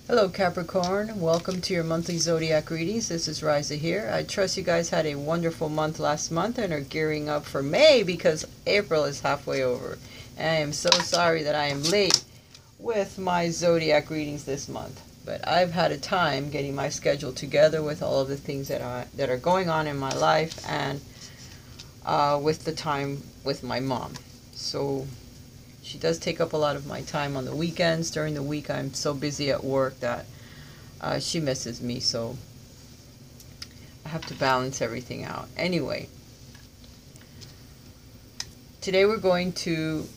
Hello Capricorn, welcome to your monthly zodiac readings. This is Raisa here. I trust you guys had a wonderful month last month and are gearing up for May because April is halfway over. And I am so sorry that I am late with my zodiac readings this month. But I've had a time getting my schedule together with all of the things that are going on in my life and with the time with my mom. So she does take up a lot of my time on the weekends. During the week, I'm so busy at work that she misses me, so I have to balance everything out. Anyway, today we're going to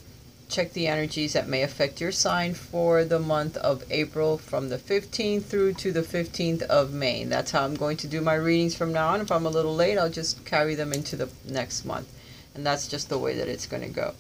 check the energies that may affect your sign for the month of April from the 15th through to the 15th of May. And that's how I'm going to do my readings from now on. If I'm a little late, I'll just carry them into the next month. And that's just the way that it's going to go.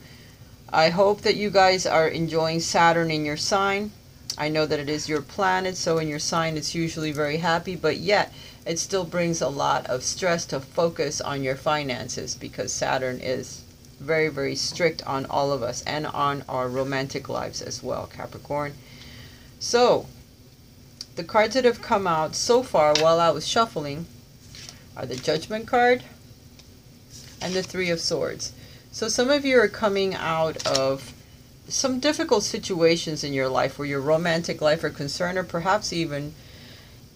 I hope that you guys are enjoying Saturn in your sign. I know that it is your planet, so in your sign it's usually very happy, but yet it still brings a lot of stress to focus on your finances because Saturn is very, very strict on all of us and on our romantic lives as well, Capricorn. So, the cards that have come out so far while I was shuffling are the Judgment card and the Three of Swords. So some of you are coming out of some difficult situations in your life where your romantic life are concerned, or perhaps even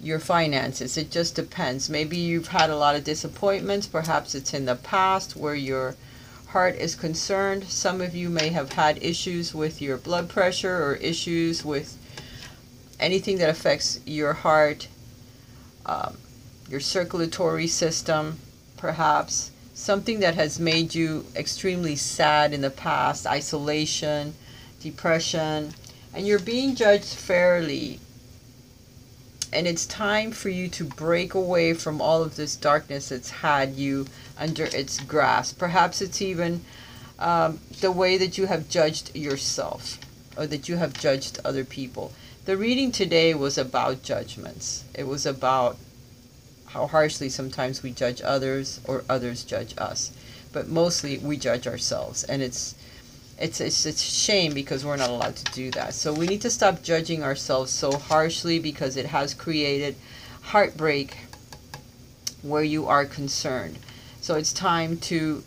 your finances. It just depends. Maybe you've had a lot of disappointments. Perhaps it's in the past where your heart is concerned. Some of you may have had issues with your blood pressure or issues with anything that affects your heart, your circulatory system, perhaps. Something that has made you extremely sad in the past, isolation, depression, and you're being judged fairly. And it's time for you to break away from all of this darkness that's had you under its grasp. Perhaps it's even the way that you have judged yourself or that you have judged other people. The reading today was about judgments. It was about how harshly sometimes we judge others or others judge us. But mostly we judge ourselves. And it's a shame because we're not allowed to do that. So we need to stop judging ourselves so harshly because it has created heartbreak where you are concerned. So it's time to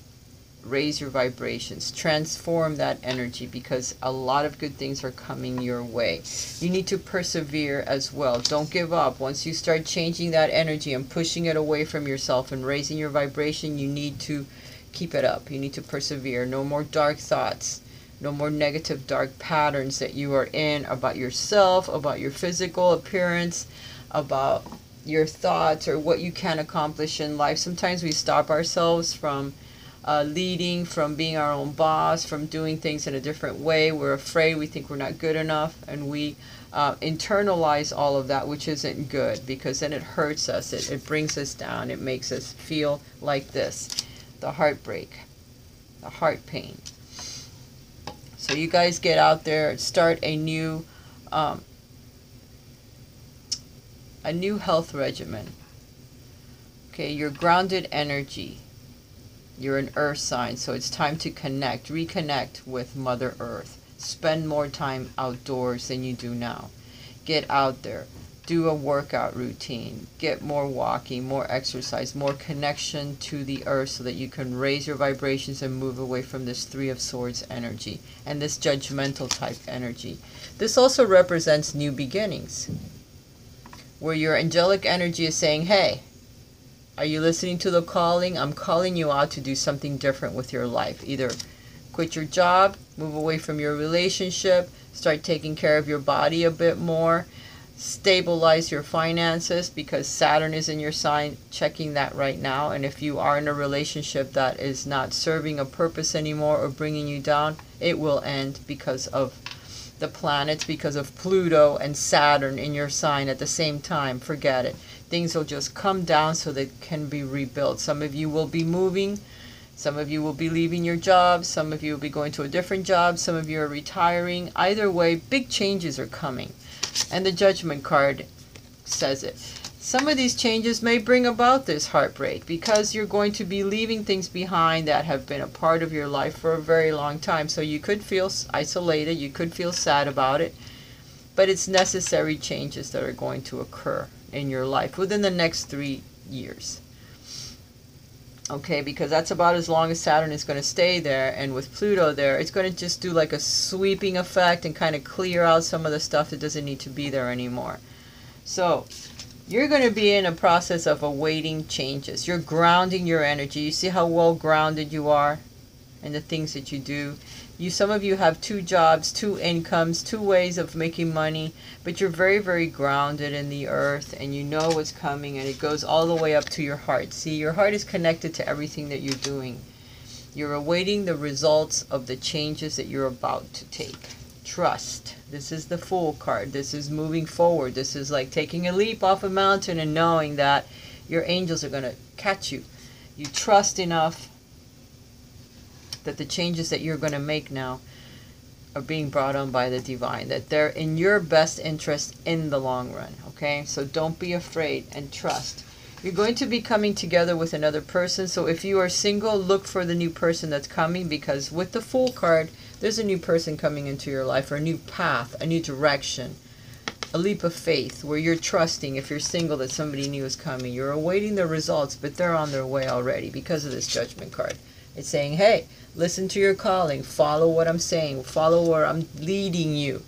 raise your vibrations, transform that energy because a lot of good things are coming your way. You need to persevere as well. Don't give up. Once you start changing that energy and pushing it away from yourself and raising your vibration, you need to keep it up. You need to persevere. No more dark thoughts. No more negative dark patterns that you are in about yourself, about your physical appearance, about your thoughts or what you can accomplish in life. Sometimes we stop ourselves from leading, from being our own boss, from doing things in a different way. We're afraid, we think we're not good enough, and we internalize all of that, which isn't good because then it hurts us. It brings us down. It makes us feel like this, the heartbreak, the heart pain. So you guys get out there, start a new health regimen. Okay, your grounded energy. You're an earth sign, so it's time to connect, reconnect with Mother Earth. Spend more time outdoors than you do now. Get out there. Do a workout routine. Get more walking, more exercise, more connection to the earth so that you can raise your vibrations and move away from this Three of Swords energy and this judgmental type energy. This also represents new beginnings, where your angelic energy is saying, hey, are you listening to the calling? I'm calling you out to do something different with your life. Either quit your job, move away from your relationship, start taking care of your body a bit more, stabilize your finances because Saturn is in your sign, checking that right now. And if you are in a relationship that is not serving a purpose anymore or bringing you down, it will end because of the planets, because of Pluto and Saturn in your sign at the same time. Forget it. Things will just come down so they can be rebuilt. Some of you will be moving. Some of you will be leaving your jobs. Some of you will be going to a different job. Some of you are retiring. Either way, big changes are coming. And the Judgment card says it. Some of these changes may bring about this heartbreak because you're going to be leaving things behind that have been a part of your life for a very long time. So you could feel isolated. You could feel sad about it. but it's necessary changes that are going to occur in your life within the next 3 years. Okay, because that's about as long as Saturn is going to stay there, and with Pluto there, it's going to just do like a sweeping effect and kind of clear out some of the stuff that doesn't need to be there anymore. So you're going to be in a process of awaiting changes. You're grounding your energy. You see how well grounded you are in the things that you do. Some of you have 2 jobs, 2 incomes, 2 ways of making money, but you're very, very grounded in the earth, and you know what's coming, and it goes all the way up to your heart. See, your heart is connected to everything that you're doing. You're awaiting the results of the changes that you're about to take. Trust. This is the Fool card. This is moving forward. This is like taking a leap off a mountain and knowing that your angels are going to catch you. You trust enough that the changes that you're going to make now are being brought on by the divine, that they're in your best interest in the long run. Okay, so don't be afraid and trust. You're going to be coming together with another person, so if you are single, look for the new person that's coming, because with the Fool card, there's a new person coming into your life, or a new path, a new direction, a leap of faith where you're trusting, if you're single, that somebody new is coming. You're awaiting the results, but they're on their way already because of this Judgment card. It's saying, hey, listen to your calling, follow what I'm saying, follow where I'm leading you,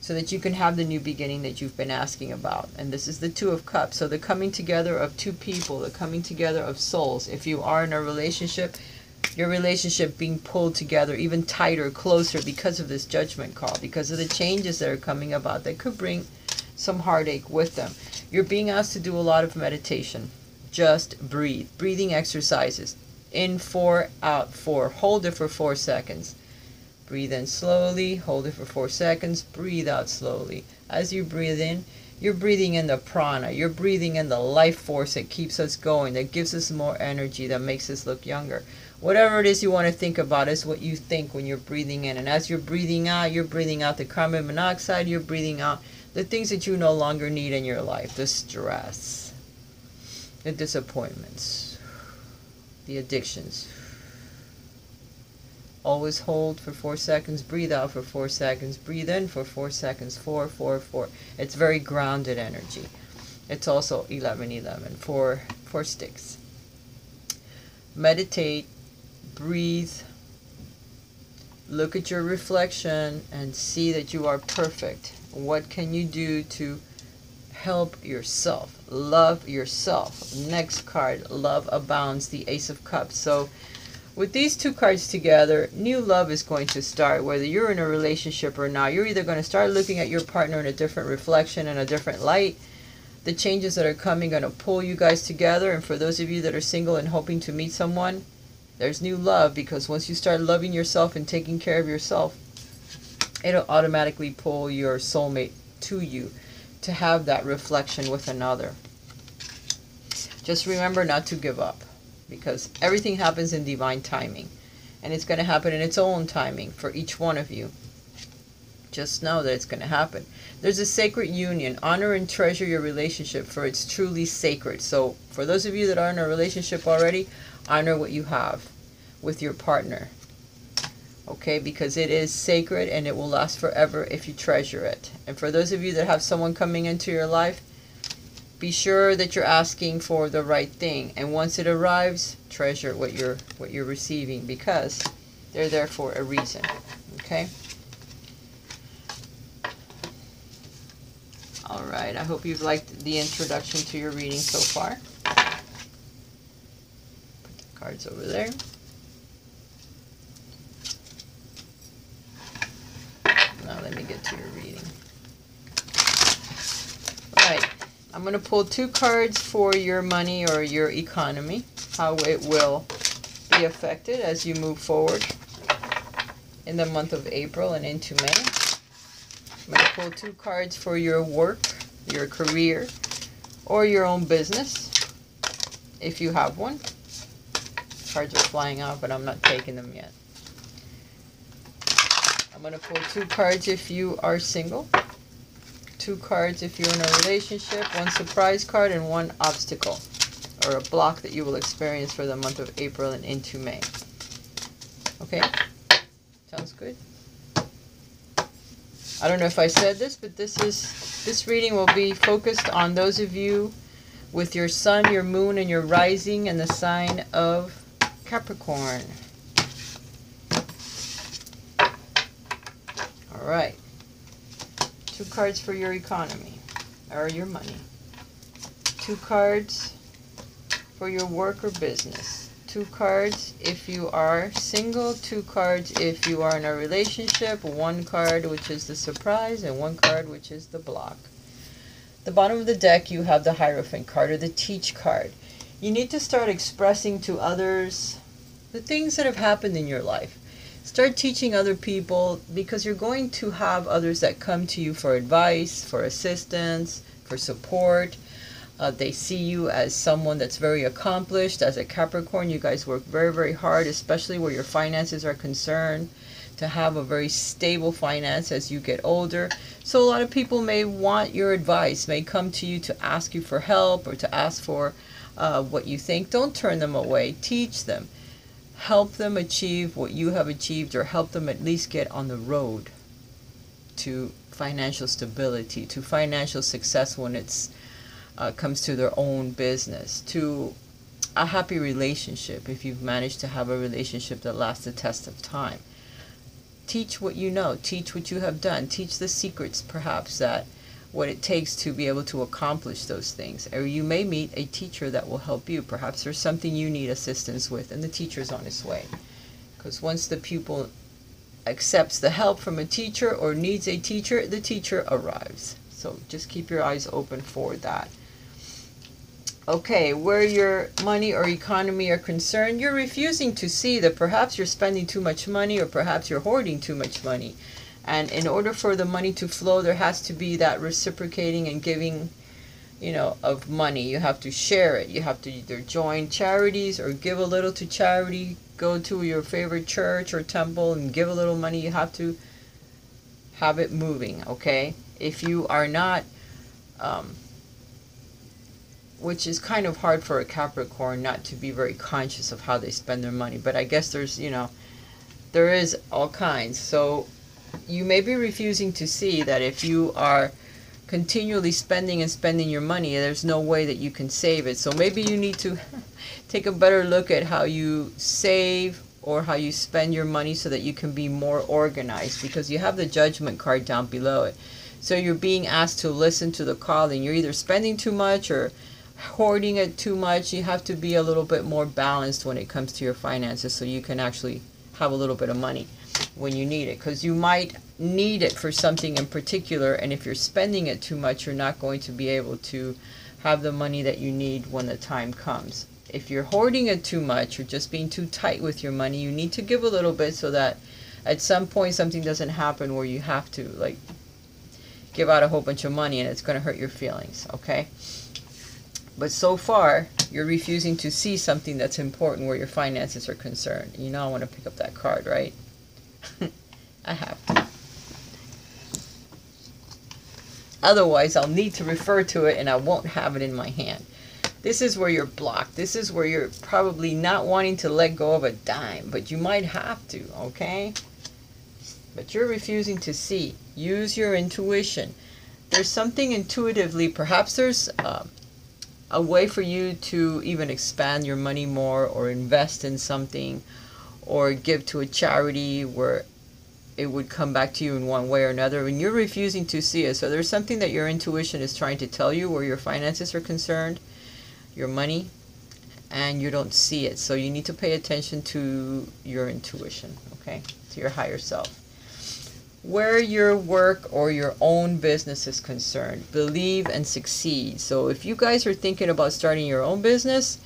so that you can have the new beginning that you've been asking about. And this is the 2 of Cups. So the coming together of 2 people, the coming together of souls. If you are in a relationship, your relationship being pulled together even tighter, closer, because of this Judgment call, because of the changes that are coming about that could bring some heartache with them. You're being asked to do a lot of meditation. Just breathe. Breathing exercises. In 4, out 4. Hold it for 4 seconds. Breathe in slowly, hold it for 4 seconds, breathe out slowly. As you breathe in, you're breathing in the prana, you're breathing in the life force that keeps us going, that gives us more energy, that makes us look younger. Whatever it is you want to think about is what you think when you're breathing in. And as you're breathing out the carbon monoxide, you're breathing out the things that you no longer need in your life. The stress, the disappointments, the addictions. Always hold for 4 seconds, breathe out for 4 seconds, breathe in for 4 seconds, 4, 4, 4. It's very grounded energy. It's also 11, 11, 4 sticks. Meditate, breathe, look at your reflection and see that you are perfect. What can you do to help yourself? Love yourself. Next card, love abounds, the Ace of Cups. So with these 2 cards together, new love is going to start. Whether you're in a relationship or not, you're either going to start looking at your partner in a different reflection and a different light. The changes that are coming are going to pull you guys together. And for those of you that are single and hoping to meet someone, there's new love, because once you start loving yourself and taking care of yourself, it'll automatically pull your soulmate to you to have that reflection with another. Just remember not to give up, because everything happens in divine timing, and it's going to happen in its own timing for each one of you. Just know that it's going to happen. There's a sacred union. Honor and treasure your relationship, for it's truly sacred. So for those of you that are in a relationship already, honor what you have with your partner. Okay, because it is sacred and it will last forever if you treasure it. And for those of you that have someone coming into your life, be sure that you're asking for the right thing, and once it arrives, treasure what you're receiving, because they're there for a reason. Okay. All right. I hope you've liked the introduction to your reading so far. Put the cards over there. Now let me get to your reading. Right. I'm going to pull 2 cards for your money or your economy, how it will be affected as you move forward in the month of April and into May. I'm going to pull 2 cards for your work, your career, or your own business, if you have one. Cards are flying out, but I'm not taking them yet. I'm going to pull 2 cards if you are single. 2 cards if you're in a relationship, 1 surprise card, and 1 obstacle or a block that you will experience for the month of April and into May. Okay? Sounds good? I don't know if I said this, but this reading will be focused on those of you with your sun, your moon, and your rising in the sign of Capricorn. All right. 2 cards for your economy, or your money. 2 cards for your work or business. 2 cards if you are single. 2 cards if you are in a relationship. 1 card which is the surprise, and 1 card which is the block. The bottom of the deck you have the Hierophant card, or the Teach card. You need to start expressing to others the things that have happened in your life. Start teaching other people, because you're going to have others that come to you for advice, for assistance, for support. They see you as someone that's very accomplished. As a Capricorn, you guys work very, very hard, especially where your finances are concerned, to have a very stable finance as you get older. So a lot of people may want your advice, may come to you to ask you for help, or to ask for what you think. Don't turn them away. Teach them. Help them achieve what you have achieved, or help them at least get on the road to financial stability, to financial success when it's comes to their own business, to a happy relationship if you've managed to have a relationship that lasts the test of time. Teach what you know, teach what you have done, teach the secrets perhaps, that what it takes to be able to accomplish those things. Or you may meet a teacher that will help you. Perhaps there's something you need assistance with, and the teacher's on his way. Because once the pupil accepts the help from a teacher or needs a teacher, the teacher arrives. So just keep your eyes open for that. Okay, where your money or economy are concerned, you're refusing to see that perhaps you're spending too much money, or perhaps you're hoarding too much money. And in order for the money to flow, there has to be that reciprocating and giving, you know, of money. You have to share it. You have to either join charities or give a little to charity. Go to your favorite church or temple and give a little money. You have to have it moving, okay? If you are not, which is kind of hard for a Capricorn not to be very conscious of how they spend their money. But I guess there's, you know, there is all kinds. So you may be refusing to see that if you are continually spending and spending your money, there's no way that you can save it. So maybe you need to take a better look at how you save or how you spend your money, so that you can be more organized, because you have the Judgment card down below it. So you're being asked to listen to the calling. You're either spending too much or hoarding it too much. You have to be a little bit more balanced when it comes to your finances, so you can actually have a little bit of money when you need it, because you might need it for something in particular, and if you're spending it too much, you're not going to be able to have the money that you need when the time comes. If you're hoarding it too much, or just being too tight with your money, you need to give a little bit, so that at some point something doesn't happen where you have to like give out a whole bunch of money and it's going to hurt your feelings, okay? But so far, you're refusing to see something that's important where your finances are concerned. You know I want to pick up that card, right? I have to. Otherwise, I'll need to refer to it and I won't have it in my hand. This is where you're blocked. This is where you're probably not wanting to let go of a dime, but you might have to, okay? But you're refusing to see. Use your intuition. There's something intuitively, perhaps there's a way for you to even expand your money more, or invest in something, or give to a charity where it would come back to you in one way or another, and you're refusing to see it. So there's something that your intuition is trying to tell you where your finances are concerned, your money, and you don't see it. So you need to pay attention to your intuition, okay? To your higher self. Where your work or your own business is concerned, believe and succeed. So if you guys are thinking about starting your own business,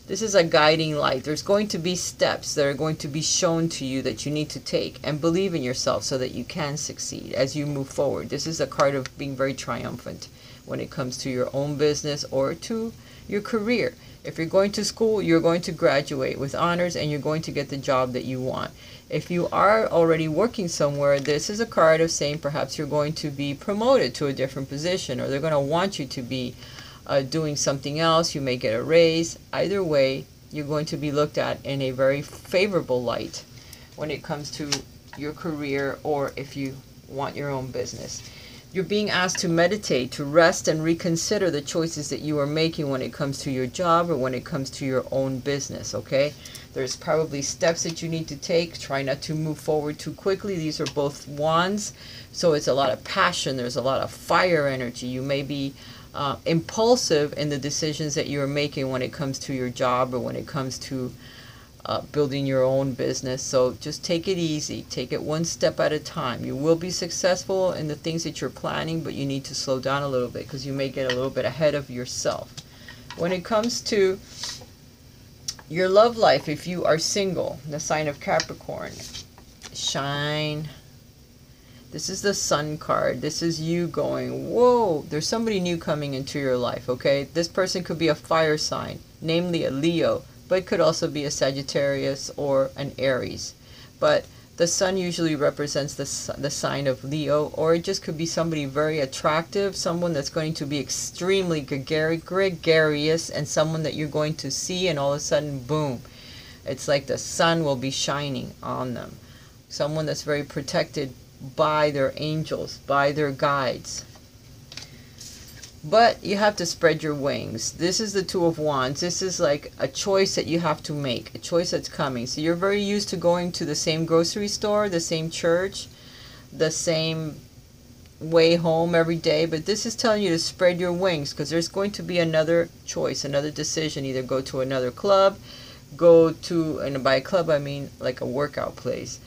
this is a guiding light. There's going to be steps that are going to be shown to you that you need to take, and believe in yourself so that you can succeed as you move forward. This is a card of being very triumphant when it comes to your own business or to your career. If you're going to school, you're going to graduate with honors and you're going to get the job that you want. If you are already working somewhere, this is a card of saying perhaps you're going to be promoted to a different position, or they're going to want you to be doing something else. You may get a raise. Either way, you're going to be looked at in a very favorable light when it comes to your career, or if you want your own business. You're being asked to meditate, to rest, and reconsider the choices that you are making when it comes to your job or when it comes to your own business, okay? There's probably steps that you need to take. Try not to move forward too quickly. These are both wands, so it's a lot of passion. There's a lot of fire energy. You may be impulsive in the decisions that you're making when it comes to your job or when it comes to building your own business. So just take it easy. Take it one step at a time. You will be successful in the things that you're planning, but you need to slow down a little bit because you may get a little bit ahead of yourself. When it comes to your love life, if you are single, the sign of Capricorn, shine. This is the Sun card. This is you going, whoa, there's somebody new coming into your life, okay? This person could be a fire sign, namely a Leo, but it could also be a Sagittarius or an Aries. But the Sun usually represents the sign of Leo, or it just could be somebody very attractive, someone that's going to be extremely gregarious, and someone that you're going to see, and all of a sudden, boom, it's like the sun will be shining on them. Someone that's very protected by their angels, by their guides. But you have to spread your wings. This is the Two of Wands. This is like a choice that you have to make, a choice that's coming. So you're very used to going to the same grocery store, the same church, the same way home every day. But this is telling you to spread your wings, because there's going to be another choice, another decision. Either go to another club, go to, and by club I mean like a workout place,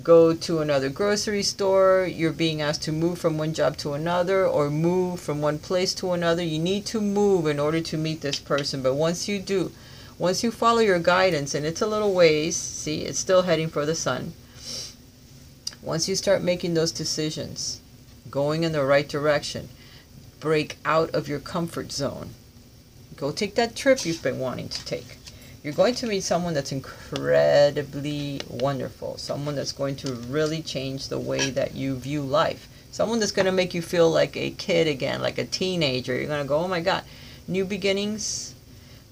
go to another grocery store. You're being asked to move from one job to another, or move from one place to another. You need to move in order to meet this person. But once you do, once you follow your guidance, and it's a little ways, see, it's still heading for the sun. Once you start making those decisions, going in the right direction, break out of your comfort zone. Go take that trip you've been wanting to take. You're going to meet someone that's incredibly wonderful. Someone that's going to really change the way that you view life. Someone that's going to make you feel like a kid again, like a teenager. You're going to go, oh my God, new beginnings.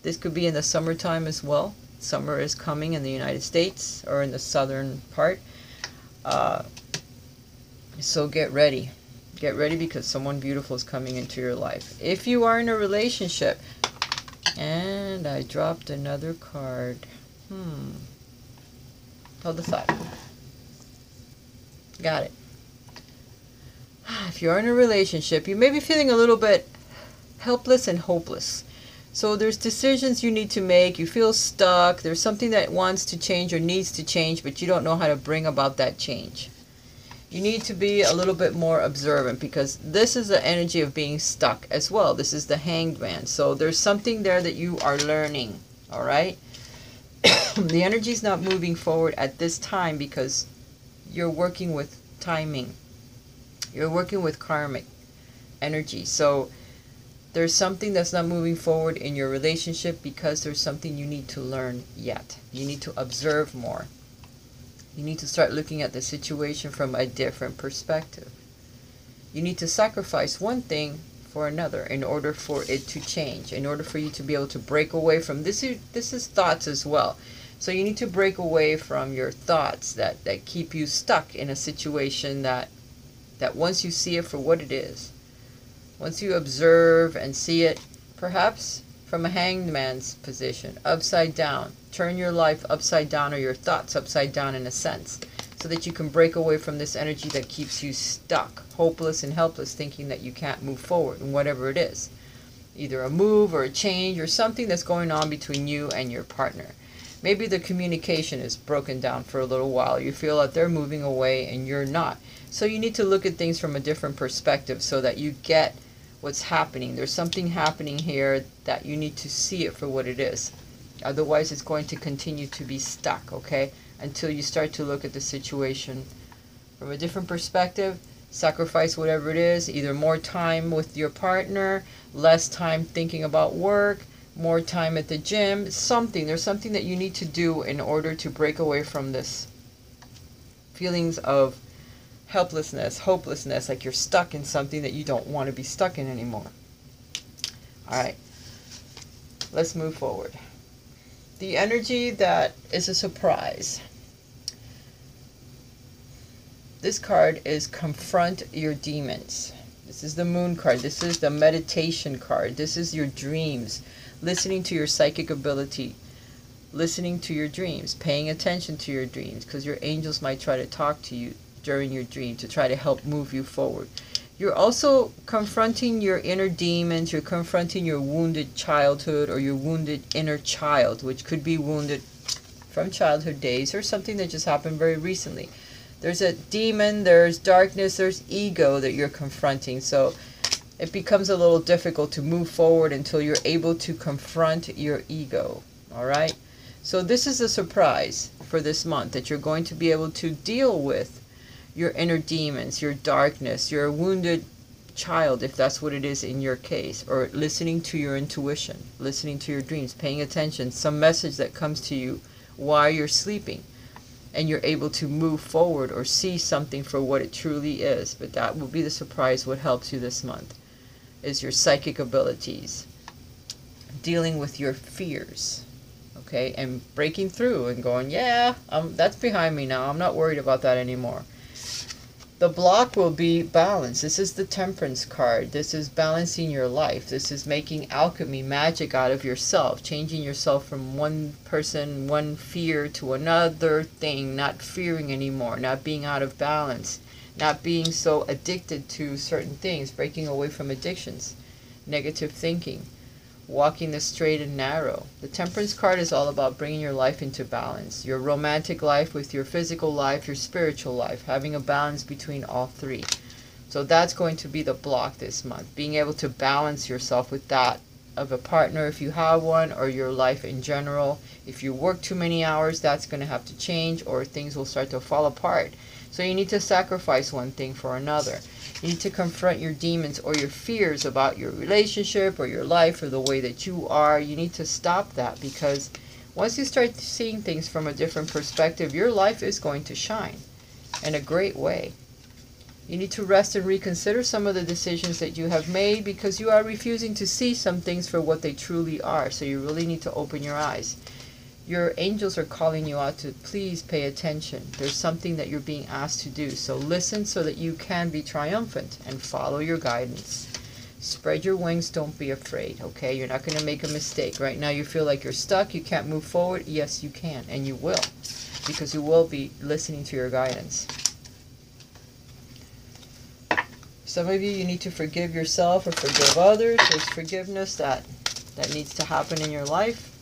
This could be in the summertime as well. Summer is coming in the United States, or in the southern part. So get ready. Get ready, because someone beautiful is coming into your life. If you are in a relationship, and I dropped another card. Hold the thought. Got it. If you're in a relationship, you may be feeling a little bit helpless and hopeless. So there's decisions you need to make. You feel stuck. There's something that wants to change or needs to change, but you don't know how to bring about that change. You need to be a little bit more observant, because this is the energy of being stuck as well. This is the Hanged Man. So there's something there that you are learning, all right? The energy is not moving forward at this time because you're working with timing. You're working with karmic energy. So there's something that's not moving forward in your relationship because there's something you need to learn yet. You need to observe more. You need to start looking at the situation from a different perspective. You need to sacrifice one thing for another in order for it to change, in order for you to be able to break away from this. This is thoughts as well. So you need to break away from your thoughts that keep you stuck in a situation that once you see it for what it is, once you observe and see it, perhaps from a hanged man's position, upside down. Turn your life upside down, or your thoughts upside down in a sense, so that you can break away from this energy that keeps you stuck, hopeless and helpless, thinking that you can't move forward in whatever it is. Either a move or a change or something that's going on between you and your partner. Maybe the communication is broken down for a little while. You feel that they're moving away and you're not. So you need to look at things from a different perspective so that you get what's happening. There's something happening here that you need to see it for what it is. Otherwise, it's going to continue to be stuck, okay? Until you start to look at the situation from a different perspective. Sacrifice whatever it is. Either more time with your partner, less time thinking about work, more time at the gym. Something. There's something that you need to do in order to break away from this feelings of helplessness, hopelessness, like you're stuck in something that you don't want to be stuck in anymore. All right. Let's move forward. The energy that is a surprise. This card is confront your demons. This is the moon card. This is the meditation card. This is your dreams. Listening to your psychic ability. Listening to your dreams. Paying attention to your dreams. Because your angels might try to talk to you during your dream to try to help move you forward. You're also confronting your inner demons. You're confronting your wounded childhood or your wounded inner child, which could be wounded from childhood days or something that just happened very recently. There's a demon, there's darkness, there's ego that you're confronting. So it becomes a little difficult to move forward until you're able to confront your ego. All right? So this is a surprise for this month, that you're going to be able to deal with your inner demons, your darkness, your wounded child, if that's what it is in your case, or listening to your intuition, listening to your dreams, paying attention, some message that comes to you while you're sleeping, and you're able to move forward or see something for what it truly is. But that will be the surprise. What helps you this month is your psychic abilities, dealing with your fears, okay, and breaking through and going, yeah, that's behind me now. I'm not worried about that anymore. The block will be balance. This is the Temperance card. This is balancing your life. This is making alchemy, magic out of yourself, changing yourself from one person, one fear to another thing, not fearing anymore, not being out of balance, not being so addicted to certain things, breaking away from addictions, negative thinking, walking the straight and narrow. The Temperance card is all about bringing your life into balance. Your romantic life with your physical life, your spiritual life, having a balance between all three. So that's going to be the block this month. Being able to balance yourself with that of a partner if you have one, or your life in general. If you work too many hours, that's going to have to change, or things will start to fall apart. So you need to sacrifice one thing for another. You need to confront your demons or your fears about your relationship or your life or the way that you are. You need to stop that, because once you start seeing things from a different perspective, your life is going to shine in a great way. You need to rest and reconsider some of the decisions that you have made, because you are refusing to see some things for what they truly are. So you really need to open your eyes. Your angels are calling you out to please pay attention. There's something that you're being asked to do. So listen so that you can be triumphant and follow your guidance. Spread your wings. Don't be afraid, okay? You're not going to make a mistake. Right now you feel like you're stuck. You can't move forward. Yes, you can, and you will, because you will be listening to your guidance. Some of you need to forgive yourself or forgive others. There's forgiveness that needs to happen in your life.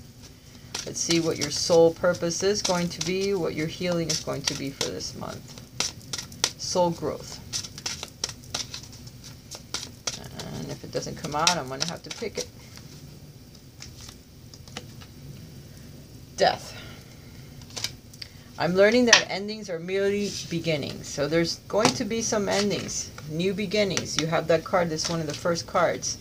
Let's see what your soul purpose is going to be, what your healing is going to be for this month. Soul growth. And if it doesn't come out, I'm going to have to pick it. Death. I'm learning that endings are merely beginnings. So there's going to be some endings, new beginnings. You have that card, this one of the first cards.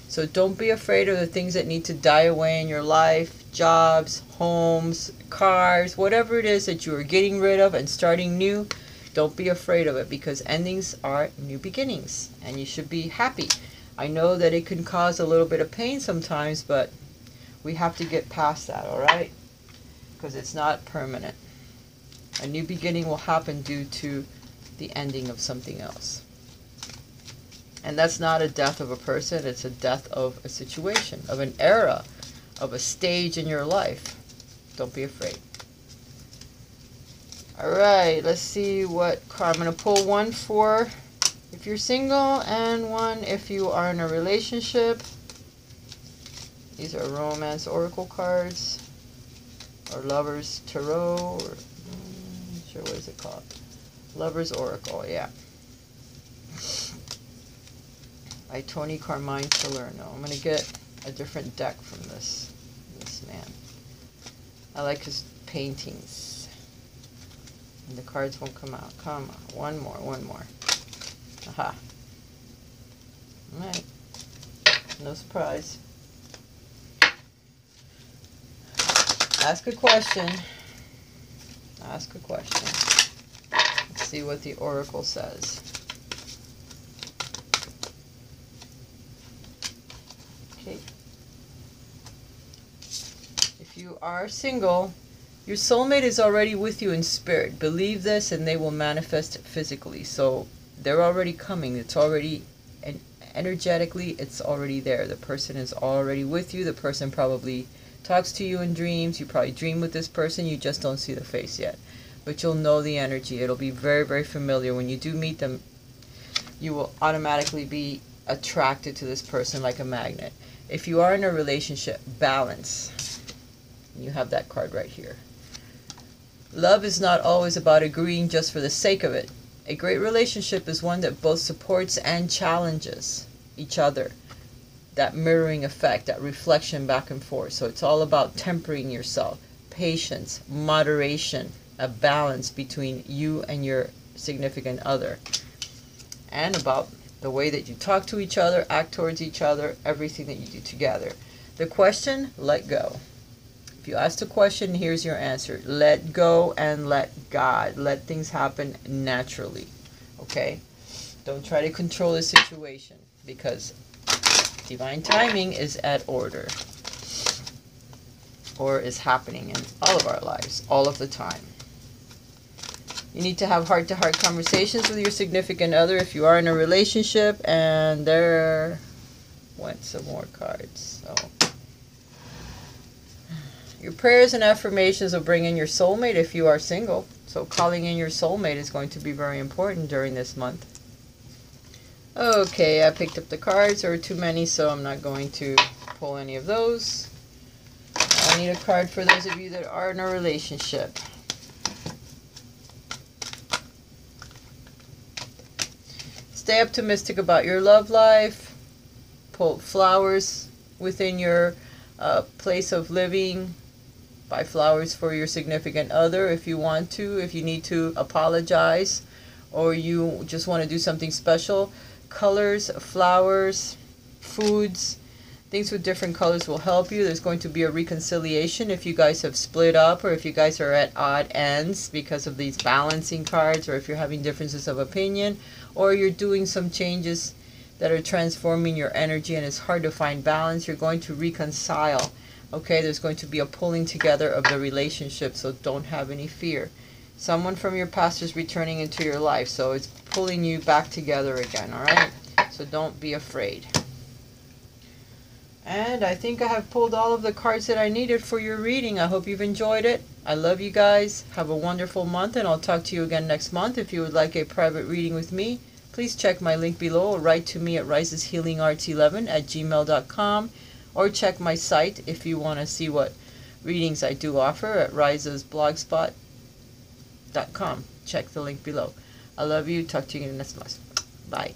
So don't be afraid of the things that need to die away in your life. Jobs, homes, cars, whatever it is that you are getting rid of and starting new. Don't be afraid of it, because endings are new beginnings. And you should be happy. I know that it can cause a little bit of pain sometimes, but we have to get past that, all right? Because it's not permanent. A new beginning will happen due to the ending of something else. And that's not a death of a person, it's a death of a situation, of an era, of a stage in your life. Don't be afraid. Alright, let's see what card. I'm going to pull one for if you're single and one if you are in a relationship. These are romance oracle cards, or lovers tarot, or not sure what is it called. Lovers oracle, yeah. By Tony Carmine Salerno. I'm going to get a different deck from this man. I like his paintings. And the cards won't come out. Come on. One more. Aha. Alright. No surprise. Ask a question. Ask a question. Let's see what the oracle says. Okay. If you are single, Your soulmate is already with you in spirit. Believe this and they will manifest physically. So they're already coming. It's already, and energetically, it's already there. The person is already with you. The person probably talks to you in dreams. You probably dream with this person. You just don't see the face yet. But you'll know the energy. It'll be very, very familiar. When you do meet them, you will automatically be attracted to this person like a magnet. If you are in a relationship, balance. You have that card right here. Love is not always about agreeing just for the sake of it. A great relationship is one that both supports and challenges each other. That mirroring effect, that reflection back and forth. So it's all about tempering yourself, patience, moderation, a balance between you and your significant other. And about the way that you talk to each other, act towards each other, everything that you do together. The question, let go. If you ask a question, here's your answer. Let go and let God. Let things happen naturally. Okay? Don't try to control the situation, because divine timing is at order. Or is happening in all of our lives, all of the time. You need to have heart-to-heart conversations with your significant other if you are in a relationship. And there went some more cards. So your prayers and affirmations will bring in your soulmate if you are single. So calling in your soulmate is going to be very important during this month. Okay, I picked up the cards. There are too many, so I'm not going to pull any of those. I need a card for those of you that are in a relationship. Stay optimistic about your love life. Pull flowers within your place of living. Buy flowers for your significant other if you want to. If you need to apologize or you just want to do something special. Colors, flowers, foods, things with different colors will help you. There's going to be a reconciliation if you guys have split up, or if you guys are at odd ends because of these balancing cards, or if you're having differences of opinion, or you're doing some changes that are transforming your energy and it's hard to find balance. You're going to reconcile. Okay, there's going to be a pulling together of the relationship, so don't have any fear. Someone from your past is returning into your life, so it's pulling you back together again, all right? So don't be afraid. And I think I have pulled all of the cards that I needed for your reading. I hope you've enjoyed it. I love you guys. Have a wonderful month, and I'll talk to you again next month. If you would like a private reading with me, please check my link below or write to me at raisashealingarts11@gmail.com, or check my site if you want to see what readings I do offer at raisasblogspot.com. Check the link below. I love you. Talk to you again next month. Bye.